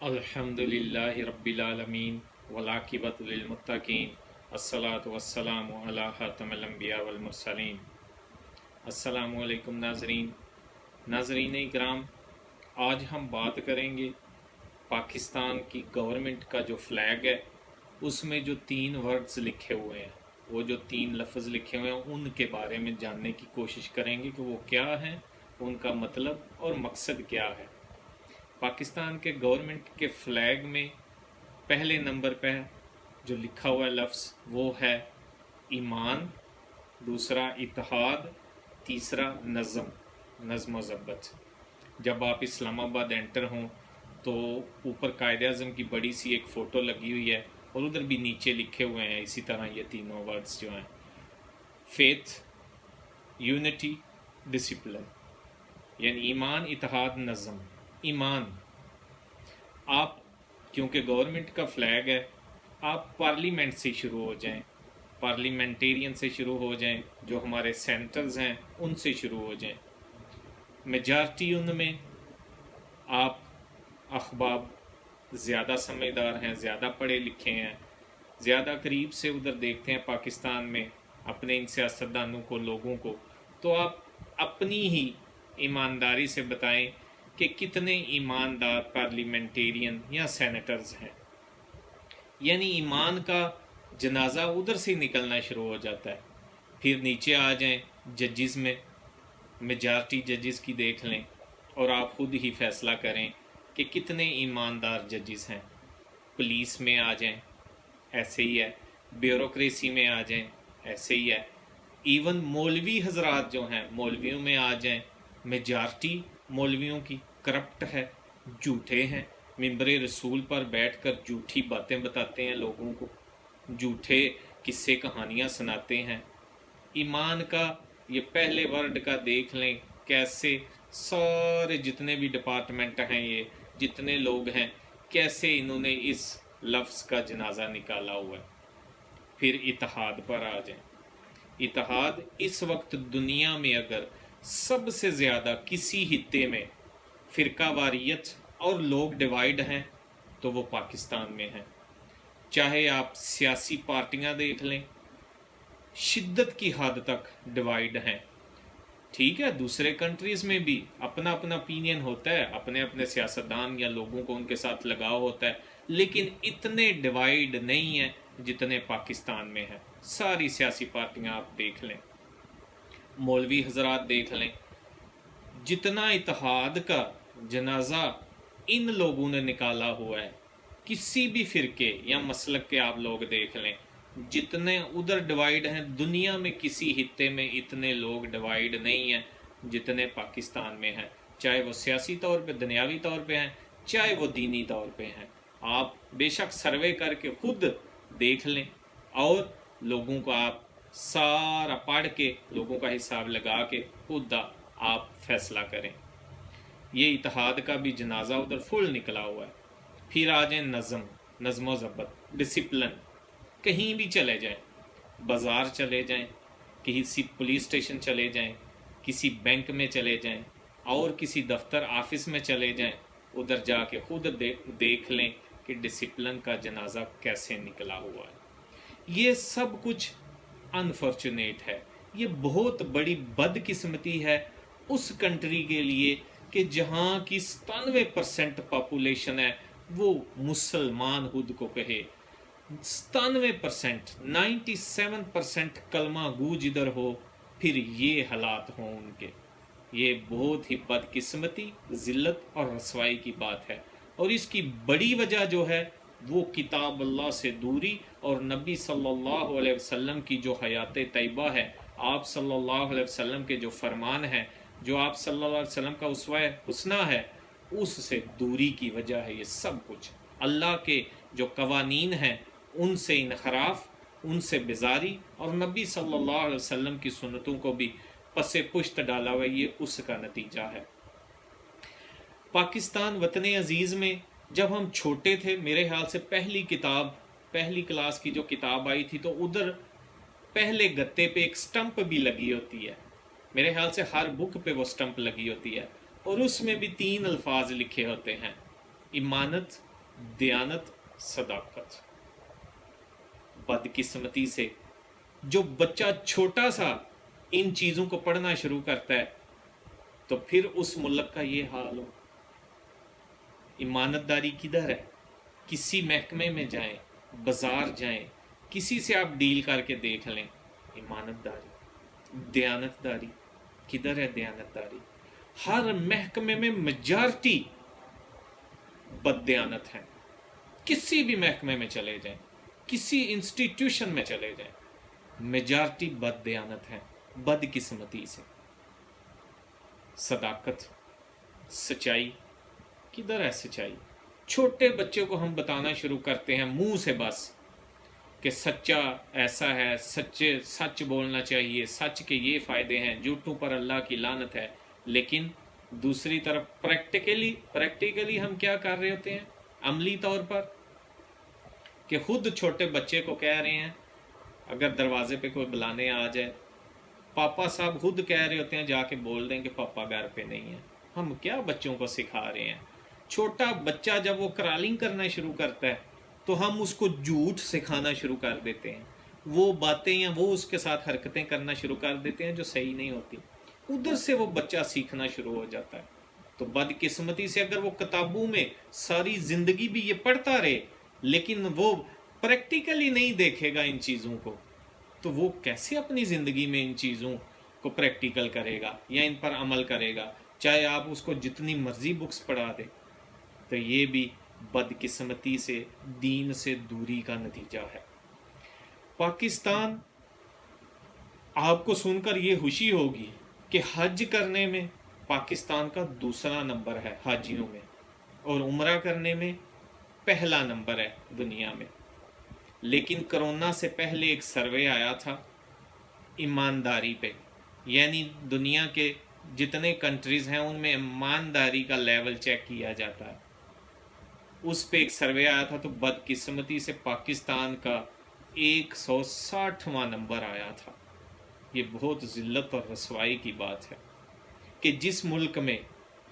الحمدللہ رب العالمین والعاقبۃ للمتقین الصلاۃ والسلام علی خاتم الانبیاء والمرسلین۔ السلام علیکم ناظرین اکرام، آج ہم بات کریں گے پاکستان کی گورنمنٹ کا جو فلیگ ہے اس میں جو 3 ورڈز لکھے ہوئے ہیں، وہ جو 3 لفظ لکھے ہوئے ہیں ان کے بارے میں جاننے کی کوشش کریں گے کہ وہ کیا ہیں، ان کا مطلب اور مقصد کیا ہے۔ پاکستان کے گورنمنٹ کے فلیگ میں پہلے نمبر پہ جو لکھا ہوا لفظ وہ ہے ایمان، دوسرا اتحاد، تیسرا نظم و ضبط۔ جب آپ اسلام آباد انٹر ہوں تو اوپر قائد اعظم کی بڑی سی ایک فوٹو لگی ہوئی ہے اور ادھر بھی نیچے لکھے ہوئے ہیں اسی طرح یہ تینوں ورڈز جو ہیں، فیتھ، یونٹی، ڈسپلن، یعنی ایمان، اتحاد، نظم۔ ایمان، آپ کیونکہ گورنمنٹ کا فلیگ ہے، آپ پارلیمنٹ سے شروع ہو جائیں، پارلیمنٹیرین سے شروع ہو جائیں، جو ہمارے سینٹرز ہیں ان سے شروع ہو جائیں۔ میجارٹی ان میں آپ احباب زیادہ سمجھدار ہیں، زیادہ پڑھے لکھے ہیں، زیادہ قریب سے ادھر دیکھتے ہیں پاکستان میں اپنے ان سیاستدانوں کو، لوگوں کو، تو آپ اپنی ہی ایمانداری سے بتائیں کہ کتنے ایماندار پارلیمنٹیرین یا سینیٹرز ہیں۔ یعنی ایمان کا جنازہ ادھر سے نکلنا شروع ہو جاتا ہے۔ پھر نیچے آ جائیں ججز میں، میجارٹی ججز کی دیکھ لیں اور آپ خود ہی فیصلہ کریں کہ کتنے ایماندار ججز ہیں۔ پولیس میں آ جائیں، ایسے ہی ہے، بیوروکریسی میں آ جائیں، ایسے ہی ہے، ایون مولوی حضرات جو ہیں، مولویوں میں آ جائیں، میجارٹی مولویوں کی کرپٹ ہے، جھوٹے ہیں، ممبر رسول پر بیٹھ کر جھوٹی باتیں بتاتے ہیں، لوگوں کو جھوٹے قصے کہانیاں سناتے ہیں۔ ایمان کا یہ پہلے ورڈ کا دیکھ لیں کیسے سارے جتنے بھی ڈپارٹمنٹ ہیں، یہ جتنے لوگ ہیں، کیسے انہوں نے اس لفظ کا جنازہ نکالا ہوا ہے۔ پھر اتحاد پر آ جائیں۔ اتحاد اس وقت دنیا میں اگر سب سے زیادہ کسی خطے میں فرقہ واریت اور لوگ ڈیوائیڈ ہیں تو وہ پاکستان میں ہیں۔ چاہے آپ سیاسی پارٹیاں دیکھ لیں، شدت کی حد تک ڈیوائیڈ ہیں۔ ٹھیک ہے، دوسرے کنٹریز میں بھی اپنا اپنا opinion ہوتا ہے، اپنے اپنے سیاستدان یا لوگوں کو ان کے ساتھ لگاؤ ہوتا ہے، لیکن اتنے ڈیوائیڈ نہیں ہیں جتنے پاکستان میں ہیں۔ ساری سیاسی پارٹیاں آپ دیکھ لیں، مولوی حضرات دیکھ لیں، جتنا اتحاد کا جنازہ ان لوگوں نے نکالا ہوا ہے، کسی بھی فرقے یا مسلک کے آپ لوگ دیکھ لیں، جتنے ادھر ڈیوائیڈ ہیں، دنیا میں کسی خطے میں اتنے لوگ ڈیوائیڈ نہیں ہیں جتنے پاکستان میں ہیں، چاہے وہ سیاسی طور پہ، دنیاوی طور پہ ہیں، چاہے وہ دینی طور پہ ہیں۔ آپ بے شک سروے کر کے خود دیکھ لیں اور لوگوں کو آپ سارا پڑھ کے، لوگوں کا حساب لگا کے خود آپ فیصلہ کریں۔ یہ اتحاد کا بھی جنازہ ادھر فل نکلا ہوا ہے۔ پھر آ جائیں نظم و ضبط، ڈسپلن۔ کہیں بھی چلے جائیں، بازار چلے جائیں، کسی پولیس اسٹیشن چلے جائیں، کسی بینک میں چلے جائیں اور کسی دفتر آفس میں چلے جائیں، ادھر جا کے خود دیکھ لیں کہ ڈسپلن کا جنازہ کیسے نکلا ہوا ہے۔ یہ سب کچھ انفارچونیٹ ہے، یہ بہت بڑی بدقسمتی ہے اس کنٹری کے لیے کہ جہاں کی 97% پاپولیشن ہے وہ مسلمان خود کو کہے، 97%، 97% کلمہ گو جدھر ہو، پھر یہ حالات ہوں ان کے۔ یہ بہت ہی بدقسمتی، ذلت اور رسوائی کی بات ہے، اور اس کی بڑی وجہ جو ہے وہ کتاب اللہ سے دوری اور نبی صلی اللہ علیہ وسلم کی جو حیات طیبہ ہے، آپ صلی اللہ علیہ وسلم کے جو فرمان ہیں، جو آپ صلی اللہ علیہ وسلم کا اسوہ حسنہ ہے، اس سے دوری کی وجہ ہے یہ سب کچھ۔ اللہ کے جو قوانین ہیں ان سے انحراف، ان سے بیزاری، اور نبی صلی اللہ علیہ وسلم کی سنتوں کو بھی پس پشت ڈالا ہوا، یہ اس کا نتیجہ ہے۔ پاکستان وطن عزیز میں جب ہم چھوٹے تھے، میرے خیال سے پہلی کلاس کی جو کتاب آئی تھی تو ادھر پہلے گتے پہ ایک سٹمپ بھی لگی ہوتی ہے، میرے خیال سے ہر بک پہ وہ سٹمپ لگی ہوتی ہے، اور اس میں بھی 3 الفاظ لکھے ہوتے ہیں: امانت، دیانت، صداقت۔ بدقسمتی سے جو بچہ چھوٹا سا ان چیزوں کو پڑھنا شروع کرتا ہے تو پھر اس ملک کا یہ حال ہو۔ امانت داری کدھر ہے؟ کسی محکمے میں جائیں، بازار جائیں، کسی سے آپ ڈیل کر کے دیکھ لیں، امانت داری، دیانت داری کدھر ہے؟ دیانت داری ہر محکمے میں میجارٹی بد دیانت ہے۔ کسی بھی محکمے میں چلے جائیں، کسی انسٹیٹیوشن میں چلے جائیں، میجارٹی بد دیانت ہے، بدقسمتی سے۔ صداقت، سچائی کدھر ہے؟ سچائی چھوٹے بچے کو ہم بتانا شروع کرتے ہیں منہ سے بس کہ سچا ایسا ہے، سچ بولنا چاہیے، سچ کے یہ فائدے ہیں، جھوٹوں پر اللہ کی لعنت ہے، لیکن دوسری طرف پریکٹیکلی ہم کیا کر رہے ہوتے ہیں عملی طور پر؟ کہ خود چھوٹے بچے کو کہہ رہے ہیں، اگر دروازے پہ کوئی بلانے آ جائے، پاپا صاحب خود کہہ رہے ہوتے ہیں جا کے بول دیں کہ پاپا گھر پہ نہیں ہیں۔ ہم کیا بچوں کو سکھا رہے ہیں؟ چھوٹا بچہ جب وہ کرالنگ کرنا شروع کرتا ہے تو ہم اس کو جھوٹ سکھانا شروع کر دیتے ہیں، وہ باتیں یا وہ اس کے ساتھ حرکتیں کرنا شروع کر دیتے ہیں جو صحیح نہیں ہوتی، ادھر سے وہ بچہ سیکھنا شروع ہو جاتا ہے۔ تو بدقسمتی سے اگر وہ کتابوں میں ساری زندگی بھی یہ پڑھتا رہے لیکن وہ پریکٹیکلی نہیں دیکھے گا ان چیزوں کو، تو وہ کیسے اپنی زندگی میں ان چیزوں کو پریکٹیکل کرے گا یا ان پر عمل کرے گا؟ چاہے آپ اس کو جتنی مرضی بکس پڑھا دیں۔ تو یہ بھی بدقسمتی سے، دین سے دوری کا نتیجہ ہے۔ پاکستان، آپ کو سن کر یہ خوشی ہوگی کہ حج کرنے میں پاکستان کا دوسرا نمبر ہے حاجیوں میں، اور عمرہ کرنے میں پہلا نمبر ہے دنیا میں۔ لیکن کرونا سے پہلے ایک سروے آیا تھا ایمانداری پہ، یعنی دنیا کے جتنے کنٹریز ہیں ان میں ایمانداری کا لیول چیک کیا جاتا ہے، اس پہ ایک سروے آیا تھا تو بدقسمتی سے پاکستان کا 160واں نمبر آیا تھا۔ یہ بہت ذلت اور رسوائی کی بات ہے کہ جس ملک میں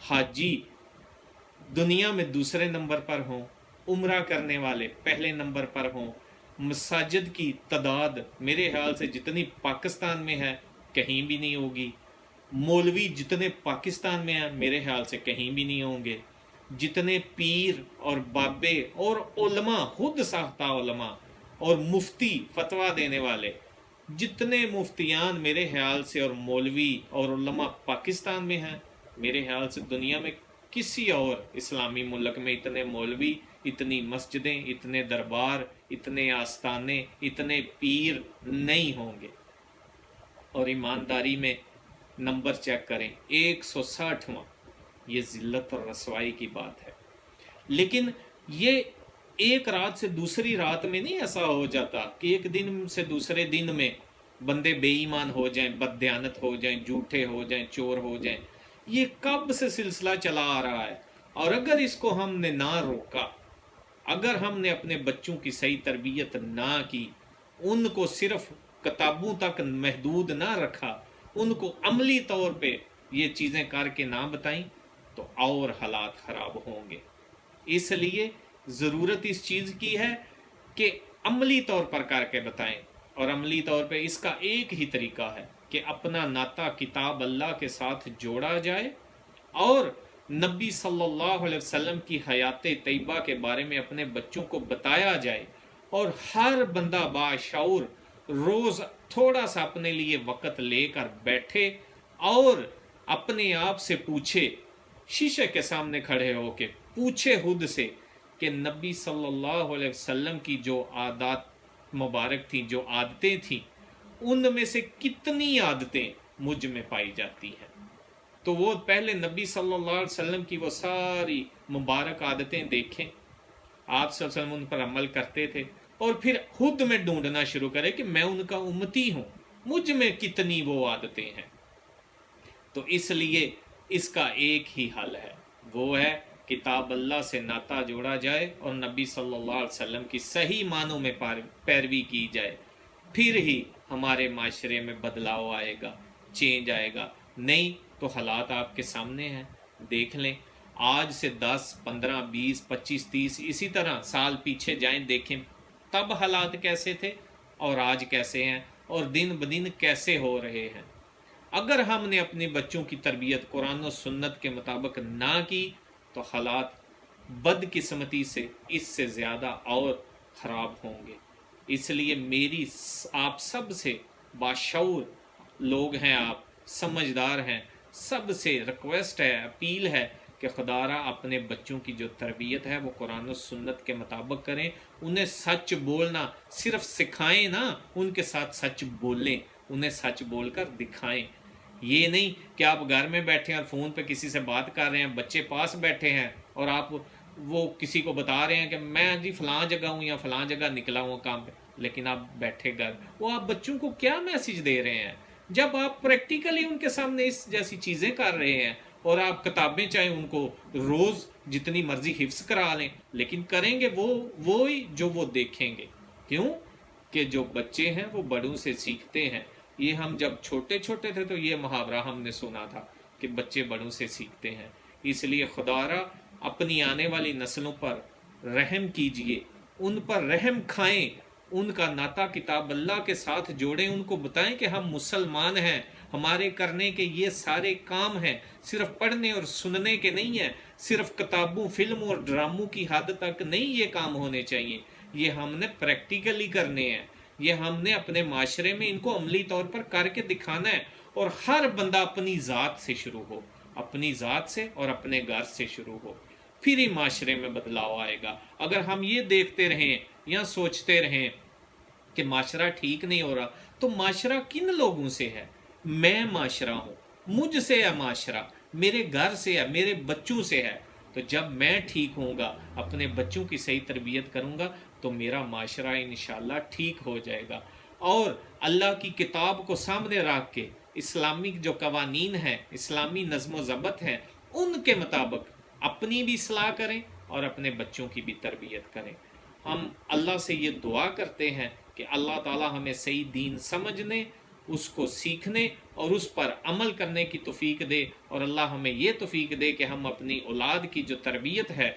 حاجی دنیا میں دوسرے نمبر پر ہوں، عمرہ کرنے والے پہلے نمبر پر ہوں، مساجد کی تعداد میرے خیال سے جتنی پاکستان میں ہے کہیں بھی نہیں ہوگی، مولوی جتنے پاکستان میں ہیں میرے خیال سے کہیں بھی نہیں ہوں گے، جتنے پیر اور بابے اور علماء، خود ساختہ علماء اور مفتی فتویٰ دینے والے، جتنے مفتیان میرے خیال سے اور مولوی اور علماء پاکستان میں ہیں، میرے خیال سے دنیا میں کسی اور اسلامی ملک میں اتنے مولوی، اتنی مسجدیں، اتنے دربار، اتنے آستانے، اتنے پیر نہیں ہوں گے۔ اور ایمانداری میں نمبر چیک کریں 160واں، یہ ذلت اور رسوائی کی بات ہے۔ لیکن یہ ایک رات سے دوسری رات میں نہیں ایسا ہو جاتا کہ ایک دن سے دوسرے دن میں بندے بے ایمان ہو جائیں، بد دیانت ہو جائیں، جھوٹے ہو جائیں، چور ہو جائیں۔ یہ کب سے سلسلہ چلا آ رہا ہے، اور اگر اس کو ہم نے نہ روکا، اگر ہم نے اپنے بچوں کی صحیح تربیت نہ کی، ان کو صرف کتابوں تک محدود نہ رکھا، ان کو عملی طور پہ یہ چیزیں کر کے نہ بتائیں، تو اور حالات خراب ہوں گے۔ اس لیے ضرورت اس چیز کی ہے کہ عملی طور پر کر کے بتائیں، اور عملی طور پہ اس کا ایک ہی طریقہ ہے کہ اپنا ناطہ کتاب اللہ کے ساتھ جوڑا جائے، اور نبی صلی اللہ علیہ وسلم کی حیات طیبہ کے بارے میں اپنے بچوں کو بتایا جائے، اور ہر بندہ باشعور روز تھوڑا سا اپنے لیے وقت لے کر بیٹھے اور اپنے آپ سے پوچھے، شیشے کے سامنے کھڑے ہو کے پوچھے خود سے کہ نبی صلی اللہ علیہ وسلم کی جو عادات مبارک تھیں، جو عادتیں تھیں، ان میں سے کتنی عادتیں مجھ میں پائی جاتی ہیں۔ تو وہ پہلے نبی صلی اللہ علیہ وسلم کی وہ ساری مبارک عادتیں دیکھیں، آپ صلی اللہ علیہ وسلم ان پر عمل کرتے تھے، اور پھر خود میں ڈھونڈنا شروع کرے کہ میں ان کا امتی ہوں، مجھ میں کتنی وہ عادتیں ہیں۔ تو اس لیے اس کا ایک ہی حل ہے، وہ ہے کتاب اللہ سے ناطہ جوڑا جائے اور نبی صلی اللہ علیہ وسلم کی صحیح معنوں میں پیروی کی جائے، پھر ہی ہمارے معاشرے میں بدلاؤ آئے گا، چینج آئے گا۔ نہیں تو حالات آپ کے سامنے ہیں، دیکھ لیں۔ آج سے 10 15 20 25 30 اسی طرح سال پیچھے جائیں، دیکھیں تب حالات کیسے تھے اور آج کیسے ہیں، اور دن بدن کیسے ہو رہے ہیں۔ اگر ہم نے اپنے بچوں کی تربیت قرآن و سنت کے مطابق نہ کی تو حالات بدقسمتی سے اس سے زیادہ اور خراب ہوں گے۔ اس لیے میری آپ سب سے باشعور لوگ ہیں، آپ سمجھدار ہیں، سب سے ریکویسٹ ہے، اپیل ہے کہ خدا را اپنے بچوں کی جو تربیت ہے وہ قرآن و سنت کے مطابق کریں، انہیں سچ بولنا صرف سکھائیں نا، ان کے ساتھ سچ بولیں، انہیں سچ بول کر دکھائیں۔ یہ نہیں کہ آپ گھر میں بیٹھے ہیں اور فون پہ کسی سے بات کر رہے ہیں، بچے پاس بیٹھے ہیں اور آپ وہ کسی کو بتا رہے ہیں کہ میں جی فلاں جگہ ہوں یا فلاں جگہ نکلا ہوں کام پہ، لیکن آپ بیٹھے گھر، وہ آپ بچوں کو کیا میسج دے رہے ہیں؟ جب آپ پریکٹیکلی ان کے سامنے اس جیسی چیزیں کر رہے ہیں، اور آپ کتابیں چاہے ان کو روز جتنی مرضی حفظ کرا لیں، لیکن کریں گے وہی جو وہ دیکھیں گے۔ کیوں کہ جو بچے ہیں وہ بڑوں سے سیکھتے ہیں۔ یہ ہم جب چھوٹے چھوٹے تھے تو یہ محاورہ ہم نے سنا تھا کہ بچے بڑوں سے سیکھتے ہیں۔ اس لیے خدا را اپنی آنے والی نسلوں پر رحم کیجئے، ان پر رحم کھائیں، ان کا ناطہ کتاب اللہ کے ساتھ جوڑیں، ان کو بتائیں کہ ہم مسلمان ہیں، ہمارے کرنے کے یہ سارے کام ہیں، صرف پڑھنے اور سننے کے نہیں ہیں، صرف کتابوں فلموں اور ڈراموں کی حد تک نہیں یہ کام ہونے چاہیے، یہ ہم نے پریکٹیکلی کرنے ہیں، یہ ہم نے اپنے معاشرے میں ان کو عملی طور پر کر کے دکھانا ہے۔ اور ہر بندہ اپنی ذات سے شروع ہو، اپنی ذات سے اور اپنے گھر سے شروع ہو، پھر ہی معاشرے میں بدلاؤ آئے گا۔ اگر ہم یہ دیکھتے رہیں یا سوچتے رہیں کہ معاشرہ ٹھیک نہیں ہو رہا، تو معاشرہ کن لوگوں سے ہے؟ میں معاشرہ ہوں، مجھ سے ہے معاشرہ، میرے گھر سے ہے، میرے بچوں سے ہے۔ تو جب میں ٹھیک ہوں گا، اپنے بچوں کی صحیح تربیت کروں گا، تو میرا معاشرہ انشاءاللہ ٹھیک ہو جائے گا۔ اور اللہ کی کتاب کو سامنے رکھ کے اسلامی جو قوانین ہیں، اسلامی نظم و ضبط ہیں، ان کے مطابق اپنی بھی اصلاح کریں اور اپنے بچوں کی بھی تربیت کریں۔ ہم اللہ سے یہ دعا کرتے ہیں کہ اللہ تعالی ہمیں صحیح دین سمجھنے، اس کو سیکھنے اور اس پر عمل کرنے کی توفیق دے، اور اللہ ہمیں یہ توفیق دے کہ ہم اپنی اولاد کی جو تربیت ہے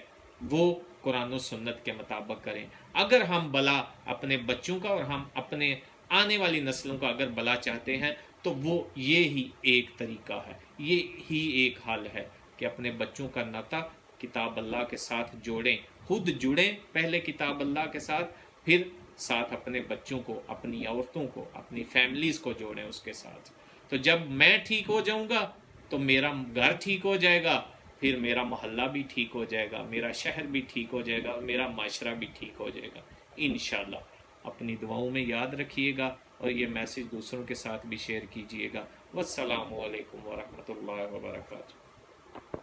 وہ قرآن و سنت کے مطابق کریں۔ اگر ہم بلا اپنے بچوں کا اور ہم اپنے آنے والی نسلوں کا اگر بلا چاہتے ہیں تو وہ یہ ہی ایک طریقہ ہے، یہ ہی ایک حل ہے کہ اپنے بچوں کا ناطہ کتاب اللہ کے ساتھ جوڑیں، خود جڑیں پہلے کتاب اللہ کے ساتھ، پھر ساتھ اپنے بچوں کو، اپنی عورتوں کو، اپنی فیملیز کو جوڑیں اس کے ساتھ۔ تو جب میں ٹھیک ہو جاؤں گا تو میرا گھر ٹھیک ہو جائے گا، پھر میرا محلہ بھی ٹھیک ہو جائے گا، میرا شہر بھی ٹھیک ہو جائے گا، اور میرا معاشرہ بھی ٹھیک ہو جائے گا انشاءاللہ۔ اپنی دعاؤں میں یاد رکھیے گا اور یہ میسج دوسروں کے ساتھ بھی شیئر کیجیے گا۔ والسلام علیکم ورحمۃ اللہ وبرکاتہ۔